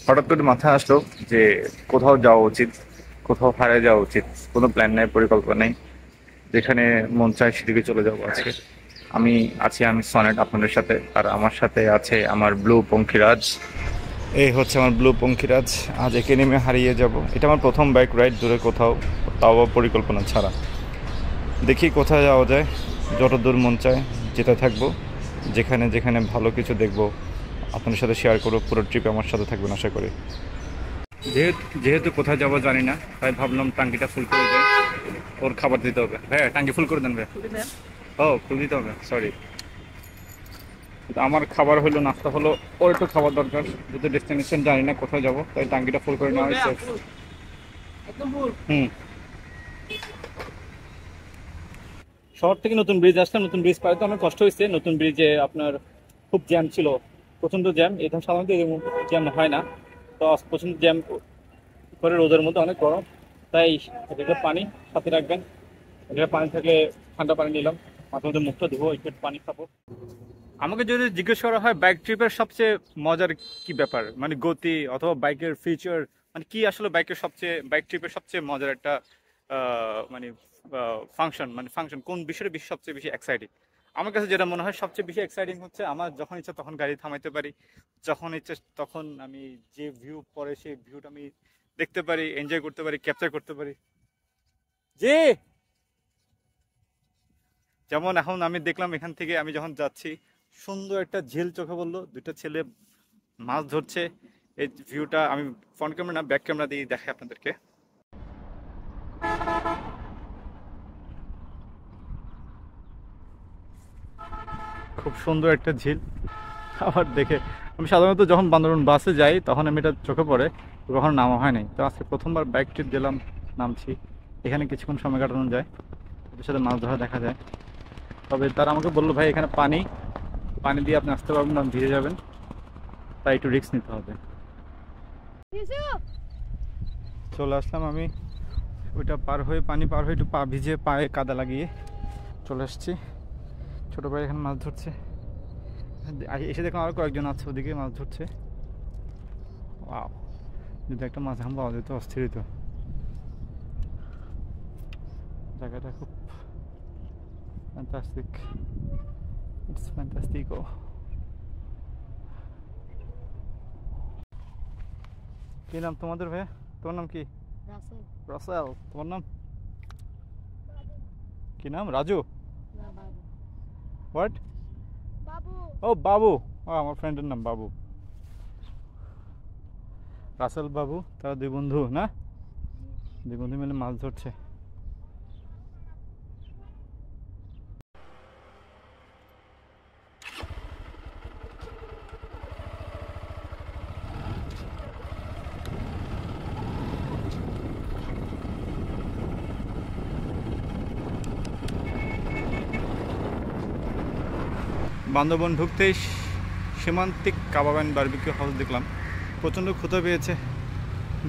হঠাৎ করে মাথায় আসলো যে কোথাও যাওয়া উচিত, কোথাও হারিয়ে যাওয়া উচিত। কোনো প্ল্যান নাই, পরিকল্পনা নেই, যেখানে মন চায় সেদিকে চলে যাবো আজকে। আমি আমি সনেট আপনাদের সাথে, আর আমার সাথে আছে আমার ব্লু পঙ্খিরাজ। এই হচ্ছে আমার ব্লু পঙ্খিরাজ। আজ একে নেমে হারিয়ে যাব। এটা আমার প্রথম বাইক রাইড দূরে কোথাও, তাও আবার পরিকল্পনা ছাড়া। দেখি কোথায় যাওয়া যায়, যত দূর মন চায় যেতে থাকবো। যেখানে যেখানে ভালো কিছু দেখবো আপনাদের সাথে শেয়ার করবো। পুরো ট্রিপে আমার সাথে থাকবেন আশা করি। যেহেতু কোথায় যাবো জানি না, তাই ভাবলাম টাঙ্কিটা ফুল করে দেয়। ওর খাবার দিতে হবে। ভাইয়া টাঙ্কি ফুল করে দেন ভাই। ও ফুল দিতে হবে, সরি। আমার খাবার হলো, নাস্তা হলো, ওর একটু খাবার দরকার। যেহেতু ডেস্টিনেশন জানি না কোথায় যাবো, তাই টাঙ্কিটা ফুল করে নেওয়া হয়েছে। হুম। শহর থেকে নতুন ব্রিজ আসলাম, নতুন ব্রিজ পাইতে অনেক কষ্ট হয়েছে। নতুন ব্রিজে আপনার খুব জ্যাম ছিল, প্রচণ্ড জ্যাম। এটা সাধারণত এরকম জ্যাম হয় না, তো প্রচণ্ড জ্যাম করে। রোদের মধ্যে অনেক গরম, তাই এটা পানি সাথে রাখবেন। এটা পানি থাকলে ঠান্ডা পানি নিলাম, মাঝে মধ্যে মুখটা ধুবো, একটু পানি খাবো। আমাকে যদি জিজ্ঞেস করা হয় বাইক ট্রিপের সবচেয়ে মজার কি ব্যাপার, মানে গতি অথবা বাইকের ফিচার, মানে কি আসলে বাইক ট্রিপের সবচেয়ে মজার একটা মানে ফাংশন, মানে ফাংশন কোন বিষয়টা বেশি সবচেয়ে বেশি এক্সাইটিং? আমার কাছে যেটা মনে হয় সবচেয়ে বেশি এক্সাইটিং হচ্ছে আমার যখন ইচ্ছা তখন গাড়ি থামাইতে পারি, যখন ইচ্ছা তখন আমি যে ভিউ পরে সেই ভিউটা আমি দেখতে পারি, এনজয় করতে পারি, ক্যাপচার করতে পারি। যে যেমন এখন আমি দেখলাম এখান থেকে আমি যখন যাচ্ছি, সুন্দর একটা ঝিল চোখে বললো, দুইটা ছেলে মাছ ধরছে। এই ভিউটা আমি ফ্রন্ট ক্যামেরা না ব্যাক ক্যামেরা দিয়ে দেখাই আপনাদেরকে। খুব সুন্দর একটা ঝিল। আবার দেখে আমি সাধারণত যখন বান্দরবান বাসে যাই তখন আমি এটা চোখে পড়ে, তো কখনো নামা হয় নাই। তো আজকে প্রথমবার বাইক ট্রিপ দিলাম, নামছি। এখানে কিছুক্ষণ সময় কাটানো যায়, ওদের সাথে মাছ ধরা দেখা যায়। তবে তারা আমাকে বললো ভাই এখানে পানি পানি দিয়ে আপনি আসতে পারবেন না, ভিজে যাবেন, তাই একটু রিস্ক নিতে হবে। চলে আসলাম আমি ওইটা পার হয়ে, পানি পার হয়ে একটু পা ভিজে, পায়ে কাদা লাগিয়ে চলে আসছি। ছোটো ভাই এখানে মাছ ধরছে, এসে দেখলাম আরও কয়েকজন আছে ওদিকে মাছ ধরছে। ওয়াও, যদি একটা মাছ এখন পাওয়া যেত অস্থির হতো। জায়গাটা খুব ফ্যান্টাস্টিক, ইটস ফ্যান্টাস্টিকো। কি নাম তোমাদের ভাইয়া? তোমার নাম কি? রাসেল। তোমার নাম কি? নাম রাজু? হোয়াট? ও বাবু। ও আমার ফ্রেন্ডের নাম বাবু, রাসেল বাবু। তারা দুই বন্ধু না, দুই বন্ধু মিলে মাছ ধরছে। বান্দরবন ঢুকতেই সীমান্তিক কাবাব অ্যান্ড বারবিকিউ হাউস দেখলাম। প্রচণ্ড ক্ষুধা পেয়েছে,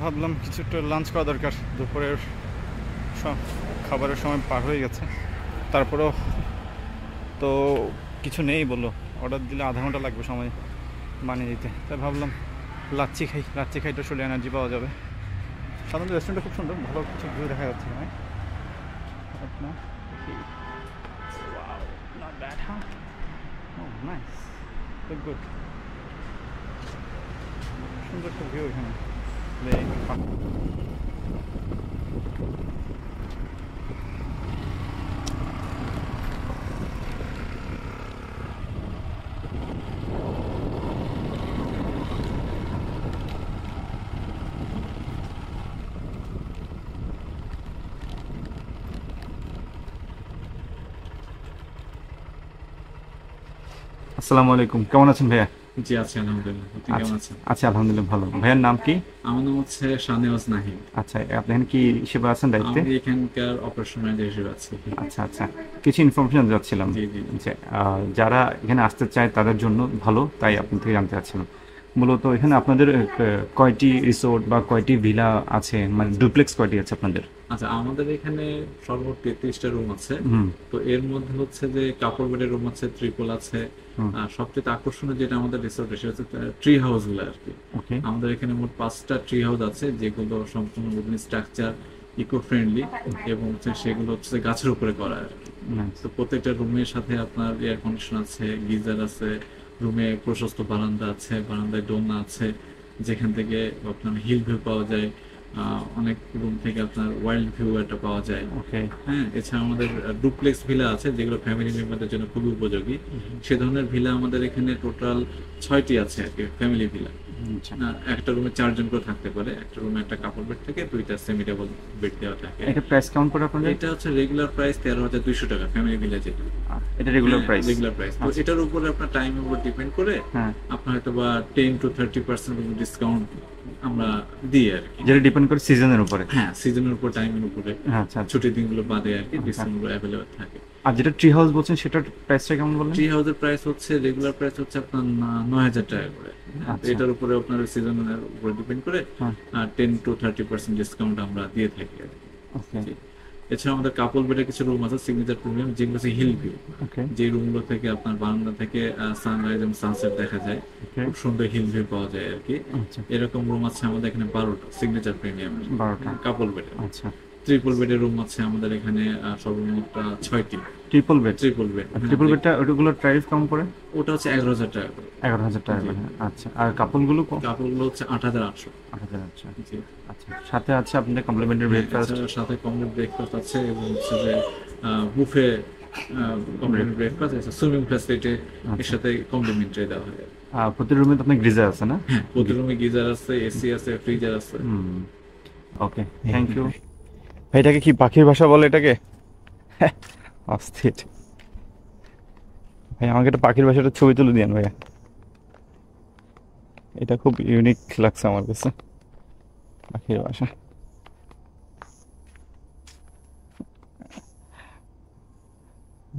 ভাবলাম কিছু একটা লাঞ্চ করা দরকার। দুপুরের খাবারের সময় পার হয়ে গেছে, তারপরেও তো কিছু নেই বললো। অর্ডার দিলে আধা ঘন্টা লাগবে সময় বানিয়ে দিতে, তাই ভাবলাম লাচ্ছি খাই। লাচ্ছি খাইতে শরীরে এনার্জি পাওয়া যাবে। সাধারণত রেস্টুরেন্টটা খুব সুন্দর, ভালো কিছু ভিউ দেখা যাচ্ছে না। Not bad, huh? Oh, nice. Look good. সুন্দর একটা ভিউ এখানে। আসসালামু আলাইকুম, কেমন আছেন ভাইয়া? জি আছি আলহামদুলিল্লাহ। আপনি কেমন আছেন? আচ্ছা আলহামদুলিল্লাহ ভালো। ভাইয়ার নাম কি? আমার নাম হচ্ছে শাহনেওয়াজ নাহিদ। আচ্ছা, আপনি এখানে কি হিসেবে আছেন দায়িত্বে? আমি এখানকার অপারেশন ম্যানেজার হিসেবে আছি। আচ্ছা আচ্ছা, কিছু ইনফরমেশন যাচ্ছিলাম জি জি। যে যারা এখানে আসতে চায় তাদের জন্য ভালো, তাই আপনার থেকে জানতে চাচ্ছিলাম। মূলত এখানে আপনাদের কয়টি রিসোর্ট বা কয়টি ভিলা আছে, মানে ডুপ্লেক্স কয়টি আছে আপনাদের? আচ্ছা, আমাদের এখানে সর্বোচ্চ 33টা রুম আছে। হুম তো এর মধ্যে হচ্ছে যে কাপড় বেডের রুম আছে, ট্রিপল আছে। হুম আর সবচেয়ে আকর্ষণীয় যেটা আমাদের রিসোর্টে সেটা হচ্ছে ট্রি হাউস গুলো আর কি। ওকে আমাদের এখানে মোট 5টা ট্রি হাউস আছে, যেগুলো সম্পূর্ণ উডেন স্ট্রাকচার, ইকো ফ্রেন্ডলি, এবং হচ্ছে সেগুলো হচ্ছে গাছের উপরে করা আর কি। তো প্রত্যেকটা রুমের সাথে আপনার এয়ার কন্ডিশন আছে, গিজার আছে, রুমে প্রশস্ত বারান্দা আছে, বারান্দায় দোলনা আছে, যেখান থেকে আপনার হিল ভিউ পাওয়া যায়। অনেক রুম থেকে আপনার ওয়াইল্ড ভিউ একটা পাওয়া যায়। ওকে হ্যাঁ, এছাড়া আমাদের ডুপ্লেক্স ভিলা আছে, যেগুলো ফ্যামিলি মেম্বারদের জন্য খুবই উপযোগী। সে ধরনের ভিলা আমাদের এখানে টোটাল 6টি আছে আর কি, ফ্যামিলি ভিলা। আচ্ছা। একটা রুমে 4 জন করে থাকতে পারে, একটা রুমে একটা কাপড় বেড থেকে 2টা সেমি ডাবল বেড দেওয়া থাকে। এটা প্রাইস কেমন পড়ে আপনাদের? এটা হচ্ছে রেগুলার প্রাইস 13,200 টাকা, ফ্যামিলি ভিলা যেটা। এটা রেগুলার প্রাইস? Regular price. তো আচ্ছা। এটার উপরে আপনার টাইমের উপর ডিপেন্ড করে হ্যাঁ, আপনার হয়তো বা 10 to 30% ডিসকাউন্ট আমরা দিই আর কি। যেটা ডিপেন্ড করে সিজনের উপরে। হ্যাঁ, সিজনের উপর, টাইমের উপরে, আচ্ছা আচ্ছা। ছুটির দিনগুলো বাদে আর কি আচ্ছা। ডিসকাউন্টগুলো অ্যাভেলেবল থাকে। আর যেটা ট্রি হাউস বলছেন সেটার প্রাইসটা কেমন বললেন? ট্রি হাউসের প্রাইস হচ্ছে রেগুলার প্রাইস হচ্ছে আপনার 9,000 টাকা করে। আচ্ছা। এটার উপরে আপনার সিজনের উপর ডিপেন্ড করে হ্যাঁ। 10 to 30% ডিসকাউন্ট আমরা দিয়ে থাকি আর কি। ওকে জি। এছাড়া আমাদের কাপল বেডের কিছু রুম আছে, সিগনেচার প্রিমিয়াম, যেগুলো হচ্ছে হিল ভিউ। ওকে যে রুমগুলো থেকে আপনার বারান্দা থেকে সানরাইজ এবং সানসেট দেখা যায়, ওকে। খুব সুন্দর হিল ভিউ পাওয়া যায় আর কি। আচ্ছা, এরকম রুম আছে আমাদের এখানে 12টা, সিগনেচার প্রিমিয়াম 12টা। কাপল বেডের। আচ্ছা। ট্রিপল বেডের রুম আছে আমাদের এখানে সর্বমোট 6টি। Triple bed? Triple bed. Triple বেডটা ওগুলোর প্রাইস কেমন পড়ে? ওটা হচ্ছে 11,000 টাকা করে। 11,000 টাকা জি। করে। আচ্ছা। আর কাপলগুলো কাপড়গুলো হচ্ছে 8,800। 8,000। আচ্ছা জি। আচ্ছা। সাথে আছে আপনাদের কমপ্লিমেন্টারি ব্রেকফাস্ট? এছাড়া সাথে কমপ্লিট ব্রেকফাস্ট আছে, এবং হচ্ছে যে বুফে কমপ্লিট ব্রেকফাস্ট আছে, সুইমিং ফ্যাসিলিটি এর সাথে কমপ্লিমেন্টারি দেওয়া হয়। প্রতি রুমে তো আপনার গ্রিজার আছে না? হ্যাঁ, প্রতি রুমে গিজার আছে, এসি আছে, ফ্রিজার আছে। ওকে, থ্যাংক ইউ। এটাকে কি পাখির ভাষা বলে এটাকে? অস্থির ভাই, আমাকে একটা পাখির ভাষাটা ছবি তুলে দিন ভাইয়া। এটা খুব ইউনিক লাগছে আমার কাছে, পাখির ভাষা।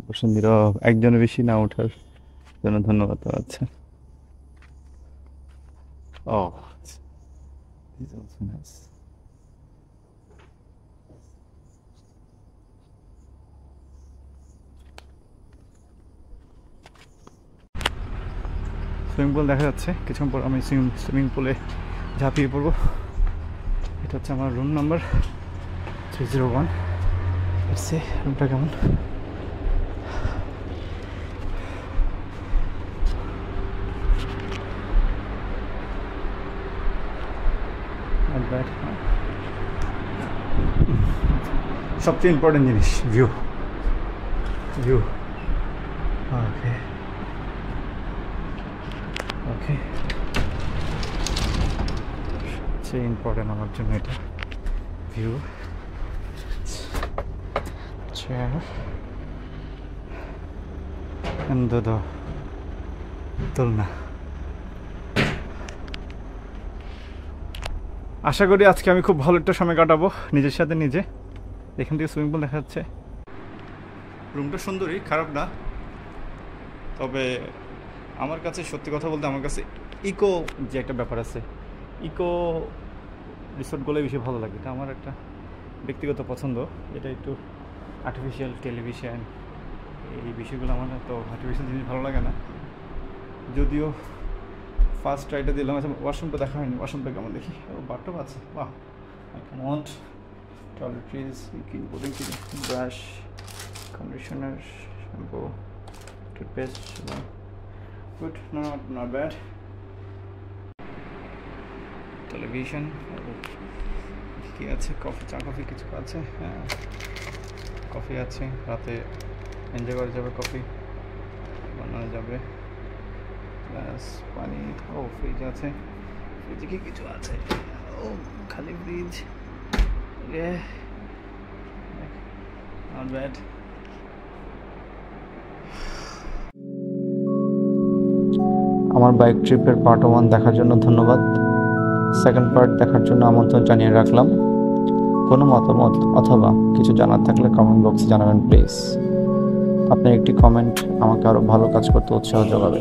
বসুন্ধরা একজনের বেশি না ওঠার জন্য ধন্যবাদ। আচ্ছা। ও, this is also nice. Swimming pool দেখা যাচ্ছে, কিছুক্ষণ পর আমি সুইমিং পুলে ঝাঁপিয়ে পড়বো। এটা হচ্ছে আমার রুম নাম্বার 301। দেখছি রুমটা কেমন। সবচেয়ে ইম্পর্টেন্ট জিনিস ভিউ। ভিউ ওকে ওকে, সবচেয়ে ইম্পর্টেন্ট আমার জন্য এটা ভিউ। চেয়ার দোলনা। আশা করি আজকে আমি খুব ভালো একটা সময় কাটাবো নিজের সাথে নিজে। এখান থেকে সুইমিং পুল দেখা যাচ্ছে। রুমটা সুন্দরই, খারাপ না, তবে আমার কাছে সত্যি কথা বলতে আমার কাছে ইকো যে একটা ব্যাপার আছে, ইকো রিসোর্টগুলোই বেশি ভালো লাগে। এটা আমার একটা ব্যক্তিগত পছন্দ। এটা একটু আর্টিফিশিয়াল টেলিভিশন, এই বিষয়গুলো আমার তো আর্টিফিশিয়াল জিনিস ভালো লাগে না। যদিও ফার্স্ট ট্রাইটা দিলাম। আচ্ছা, ওয়াশরুমটা দেখা হয়নি, ওয়াশরুমটা কেমন দেখি। ও, বাথটব আছে, বাহ। আই ক্যান ওয়ান্ট টয়লেট্রিজ, কি বলেন কি, brush, conditioner, shampoo, toothpaste, good, not bad. Television, কি আছে, কফি, চা কফি কিছু আছে, হ্যাঁ কফি আছে, রাতে এনজয় করা যাবে, কফি বানানো যাবে, গ্লাস পানি। ও, ফ্রিজ আছে, ফ্রিজে কি কিছু আছে? ও, খালি ফ্রিজ, নট ব্যাড। আমার বাইক ট্রিপের পার্ট 1 দেখার জন্য ধন্যবাদ। সেকেন্ড পার্ট দেখার জন্য আমন্ত্রণ জানিয়ে রাখলাম। কোনো মতামত অথবা কিছু জানার থাকলে কমেন্ট বক্সে জানাবেন প্লিজ। আপনার একটি কমেন্ট আমাকে আরও ভালো কাজ করতে উৎসাহ যোগাবে।